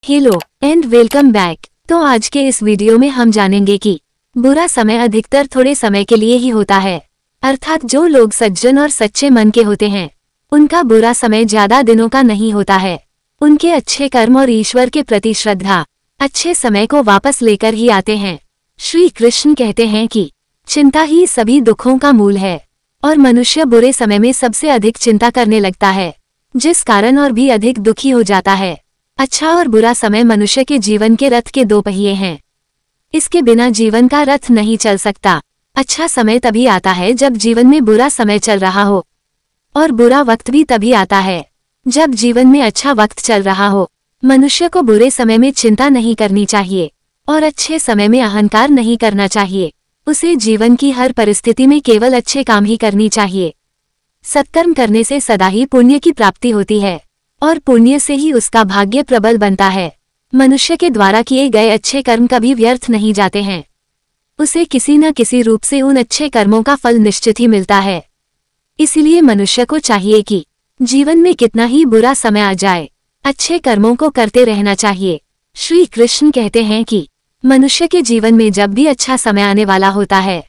Hello and welcome back. तो आज के इस वीडियो में हम जानेंगे कि बुरा समय अधिकतर थोड़े समय के लिए ही होता है, अर्थात जो लोग सज्जन और सच्चे मन के होते हैं उनका बुरा समय ज्यादा दिनों का नहीं होता है। उनके अच्छे कर्म और ईश्वर के प्रति श्रद्धा अच्छे समय को वापस लेकर ही आते हैं। श्री कृष्ण कहते हैं कि चिंता ही सभी दुखों का मूल है और मनुष्य बुरे समय में सबसे अधिक चिंता करने लगता है, जिस कारण और भी अधिक दुखी हो जाता है। अच्छा और बुरा समय मनुष्य के जीवन के रथ के दो पहिए हैं। इसके बिना जीवन का रथ नहीं चल सकता। अच्छा समय तभी आता है जब जीवन में बुरा समय चल रहा हो, और बुरा वक्त भी तभी आता है जब जीवन में अच्छा वक्त चल रहा हो। मनुष्य को बुरे समय में चिंता नहीं करनी चाहिए और अच्छे समय में अहंकार नहीं करना चाहिए। उसे जीवन की हर परिस्थिति में केवल अच्छे काम ही करनी चाहिए। सत्कर्म करने से सदा ही पुण्य की प्राप्ति होती है और पुण्य से ही उसका भाग्य प्रबल बनता है। मनुष्य के द्वारा किए गए अच्छे कर्म कभी व्यर्थ नहीं जाते हैं। उसे किसी न किसी रूप से उन अच्छे कर्मों का फल निश्चित ही मिलता है। इसलिए मनुष्य को चाहिए कि जीवन में कितना ही बुरा समय आ जाए, अच्छे कर्मों को करते रहना चाहिए। श्री कृष्ण कहते हैं कि मनुष्य के जीवन में जब भी अच्छा समय आने वाला होता है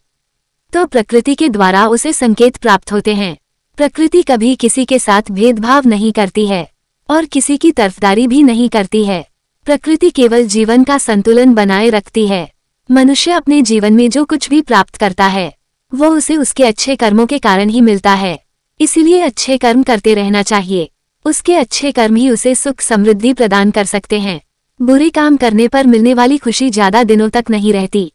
तो प्रकृति के द्वारा उसे संकेत प्राप्त होते हैं। प्रकृति कभी किसी के साथ भेदभाव नहीं करती है और किसी की तरफदारी भी नहीं करती है। प्रकृति केवल जीवन का संतुलन बनाए रखती है। मनुष्य अपने जीवन में जो कुछ भी प्राप्त करता है वो उसे उसके अच्छे कर्मों के कारण ही मिलता है। इसीलिए अच्छे कर्म करते रहना चाहिए। उसके अच्छे कर्म ही उसे सुख समृद्धि प्रदान कर सकते हैं। बुरे काम करने पर मिलने वाली खुशी ज्यादा दिनों तक नहीं रहती,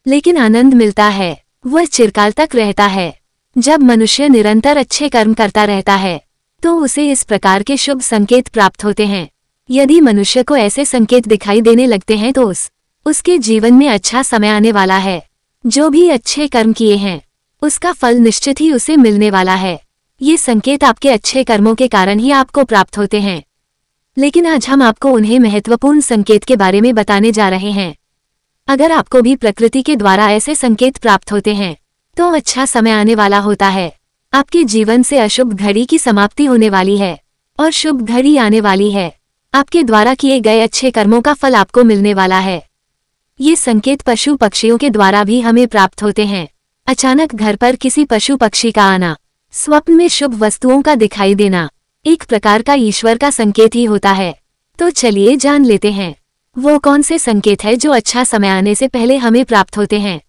लेकिन आनंद मिलता है वह चिरकाल तक रहता है। जब मनुष्य निरंतर अच्छे कर्म करता रहता है तो उसे इस प्रकार के शुभ संकेत प्राप्त होते हैं। यदि मनुष्य को ऐसे संकेत दिखाई देने लगते हैं तो उसके जीवन में अच्छा समय आने वाला है। जो भी अच्छे कर्म किए हैं उसका फल निश्चित ही उसे मिलने वाला है। ये संकेत आपके अच्छे कर्मों के कारण ही आपको प्राप्त होते हैं। लेकिन आज हम आपको उन्हें महत्वपूर्ण संकेत के बारे में बताने जा रहे हैं। अगर आपको भी प्रकृति के द्वारा ऐसे संकेत प्राप्त होते हैं तो अच्छा समय आने वाला होता है। आपके जीवन से अशुभ घड़ी की समाप्ति होने वाली है और शुभ घड़ी आने वाली है। आपके द्वारा किए गए अच्छे कर्मों का फल आपको मिलने वाला है। ये संकेत पशु पक्षियों के द्वारा भी हमें प्राप्त होते हैं। अचानक घर पर किसी पशु पक्षी का आना, स्वप्न में शुभ वस्तुओं का दिखाई देना एक प्रकार का ईश्वर का संकेत ही होता है। तो चलिए जान लेते हैं वो कौन से संकेत है जो अच्छा समय आने से पहले हमें प्राप्त होते हैं।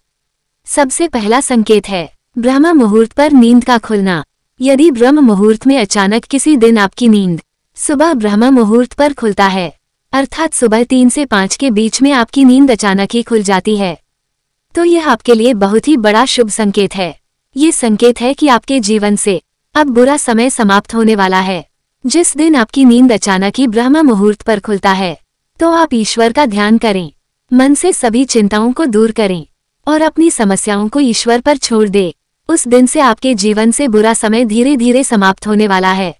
सबसे पहला संकेत है ब्रह्म मुहूर्त पर नींद का खुलना। यदि ब्रह्म मुहूर्त में अचानक किसी दिन आपकी नींद सुबह ब्रह्म मुहूर्त पर खुलता है, अर्थात सुबह 3 से 5 के बीच में आपकी नींद अचानक ही खुल जाती है, तो यह आपके लिए बहुत ही बड़ा शुभ संकेत है। ये संकेत है कि आपके जीवन से अब बुरा समय समाप्त होने वाला है। जिस दिन आपकी नींद अचानक ही ब्रह्म मुहूर्त पर खुलता है तो आप ईश्वर का ध्यान करें, मन से सभी चिंताओं को दूर करें और अपनी समस्याओं को ईश्वर पर छोड़ दे। उस दिन से आपके जीवन से बुरा समय धीरे धीरे समाप्त होने वाला है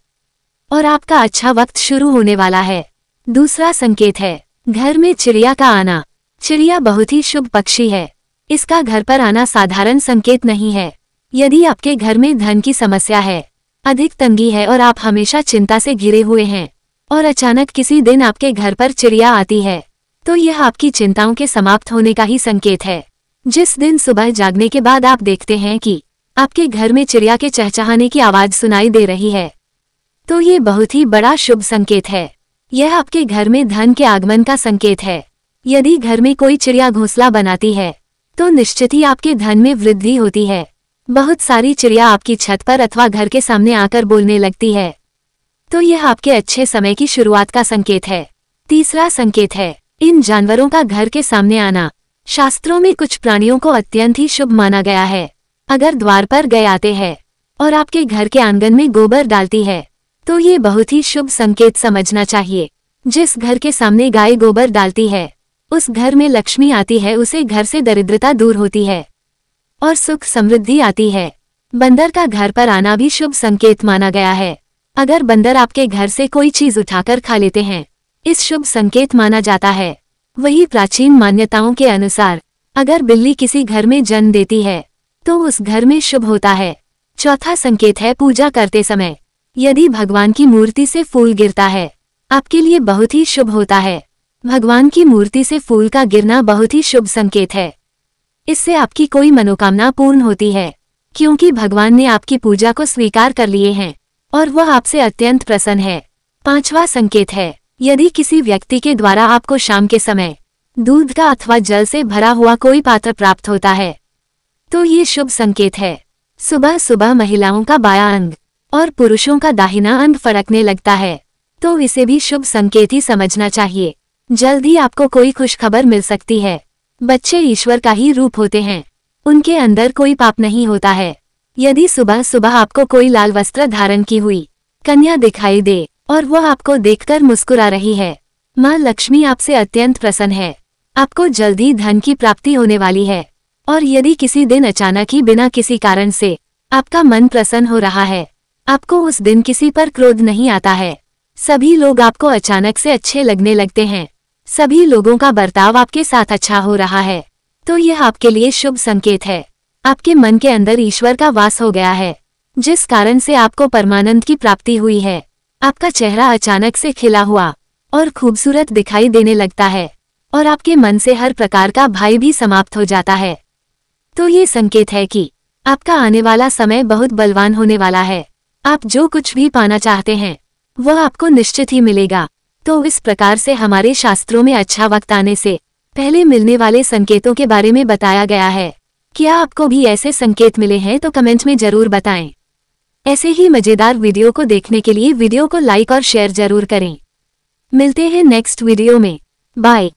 और आपका अच्छा वक्त शुरू होने वाला है। दूसरा संकेत है घर में चिड़िया का आना। चिड़िया बहुत ही शुभ पक्षी है। इसका घर पर आना साधारण संकेत नहीं है। यदि आपके घर में धन की समस्या है, अधिक तंगी है और आप हमेशा चिंता से घिरे हुए हैं और अचानक किसी दिन आपके घर पर चिड़िया आती है तो यह आपकी चिंताओं के समाप्त होने का ही संकेत है। जिस दिन सुबह जागने के बाद आप देखते हैं कि आपके घर में चिड़िया के चहचहाने की आवाज सुनाई दे रही है तो ये बहुत ही बड़ा शुभ संकेत है। यह आपके घर में धन के आगमन का संकेत है। यदि घर में कोई चिड़िया घोंसला बनाती है तो निश्चित ही आपके धन में वृद्धि होती है। बहुत सारी चिड़िया आपकी छत पर अथवा घर के सामने आकर बोलने लगती है तो यह आपके अच्छे समय की शुरुआत का संकेत है। तीसरा संकेत है इन जानवरों का घर के सामने आना। शास्त्रों में कुछ प्राणियों को अत्यंत ही शुभ माना गया है। अगर द्वार पर गाय आते हैं और आपके घर के आंगन में गोबर डालती है तो ये बहुत ही शुभ संकेत समझना चाहिए। जिस घर के सामने गाय गोबर डालती है उस घर में लक्ष्मी आती है, उसे घर से दरिद्रता दूर होती है और सुख समृद्धि आती है। बंदर का घर पर आना भी शुभ संकेत माना गया है। अगर बंदर आपके घर से कोई चीज उठाकर खा लेते हैं, इस शुभ संकेत माना जाता है। वही प्राचीन मान्यताओं के अनुसार अगर बिल्ली किसी घर में जन्म देती है तो उस घर में शुभ होता है। चौथा संकेत है पूजा करते समय यदि भगवान की मूर्ति से फूल गिरता है, आपके लिए बहुत ही शुभ होता है। भगवान की मूर्ति से फूल का गिरना बहुत ही शुभ संकेत है। इससे आपकी कोई मनोकामना पूर्ण होती है, क्योंकि भगवान ने आपकी पूजा को स्वीकार कर लिए हैं और वह आपसे अत्यंत प्रसन्न है। 5वां संकेत है, यदि किसी व्यक्ति के द्वारा आपको शाम के समय दूध का अथवा जल से भरा हुआ कोई पात्र प्राप्त होता है तो ये शुभ संकेत है। सुबह सुबह महिलाओं का बायां अंग और पुरुषों का दाहिना अंग फड़कने लगता है तो इसे भी शुभ संकेत ही समझना चाहिए। जल्द ही आपको कोई खुशखबर मिल सकती है। बच्चे ईश्वर का ही रूप होते हैं, उनके अंदर कोई पाप नहीं होता है। यदि सुबह सुबह आपको कोई लाल वस्त्र धारण की हुई कन्या दिखाई दे और वह आपको देखकर मुस्कुरा रही है, माँ लक्ष्मी आपसे अत्यंत प्रसन्न है। आपको जल्द ही धन की प्राप्ति होने वाली है। और यदि किसी दिन अचानक ही बिना किसी कारण से आपका मन प्रसन्न हो रहा है, आपको उस दिन किसी पर क्रोध नहीं आता है। सभी लोग आपको अचानक से अच्छे लगने लगते हैं, सभी लोगों का बर्ताव आपके साथ अच्छा हो रहा है, तो यह आपके लिए शुभ संकेत है। आपके मन के अंदर ईश्वर का वास हो गया है, जिस कारण से आपको परमानंद की प्राप्ति हुई है। आपका चेहरा अचानक से खिला हुआ और खूबसूरत दिखाई देने लगता है और आपके मन से हर प्रकार का भय भी समाप्त हो जाता है। तो ये संकेत है कि आपका आने वाला समय बहुत बलवान होने वाला है। आप जो कुछ भी पाना चाहते हैं वह आपको निश्चित ही मिलेगा। तो इस प्रकार से हमारे शास्त्रों में अच्छा वक्त आने से पहले मिलने वाले संकेतों के बारे में बताया गया है। क्या आपको भी ऐसे संकेत मिले हैं तो कमेंट में जरूर बताएं। ऐसे ही मजेदार वीडियो को देखने के लिए वीडियो को लाइक और शेयर जरूर करें। मिलते हैं नेक्स्ट वीडियो में। बाय।